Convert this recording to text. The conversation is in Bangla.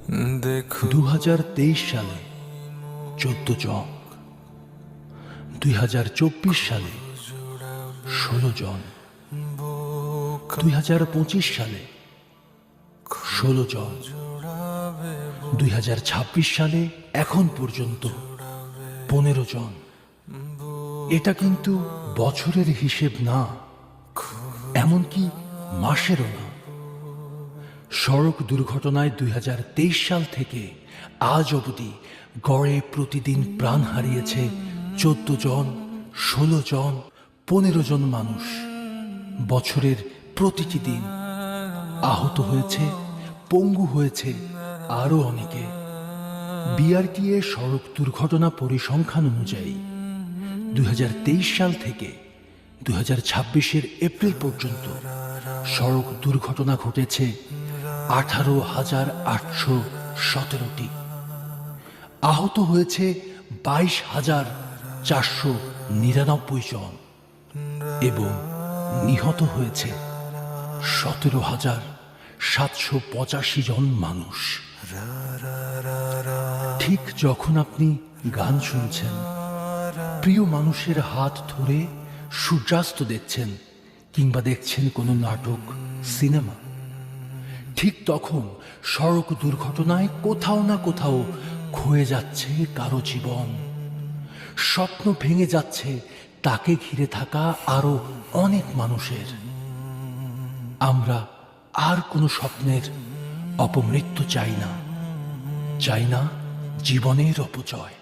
2023 সালে 14 জন, 2024 সালে 16 জন, 2025 সালে 16 জন, 2026 সালে এখন পর্যন্ত 15 জন। এটা কিন্তু বছরের হিসেব না, এমনকি মাসেরও না। সড়ক দুর্ঘটনায় 2023 সাল থেকে আজ অবধি গড়ে প্রতিদিন প্রাণ হারিয়েছে 14 জন, 16 জন, 15 জন মানুষ। বছরের প্রতিটি দিন আহত হয়েছে, পঙ্গু হয়েছে আরও অনেকে। বিআরটিএ সড়ক দুর্ঘটনা পরিসংখ্যান অনুযায়ী 2023 সাল থেকে 2026-এর এপ্রিল পর্যন্ত সড়ক দুর্ঘটনা ঘটেছে 18,817টি। আহত হয়েছে 22,499 জন এবং নিহত হয়েছে 17,785 জন মানুষ। ঠিক যখন আপনি গান শুনছেন, প্রিয় মানুষের হাত ধরে সূর্যাস্ত দেখছেন কিংবা দেখছেন কোনো নাটক, সিনেমা, ঠিক তখন সড়ক দুর্ঘটনায় কোথাও না কোথাও ক্ষয়ে যাচ্ছে কারো জীবন। স্বপ্ন ভেঙে যাচ্ছে তাকে ঘিরে থাকা আরো অনেক মানুষের। আমরা আর কোনো স্বপ্নের অপমৃত্যু চাই না, চাই না জীবনের অপচয়।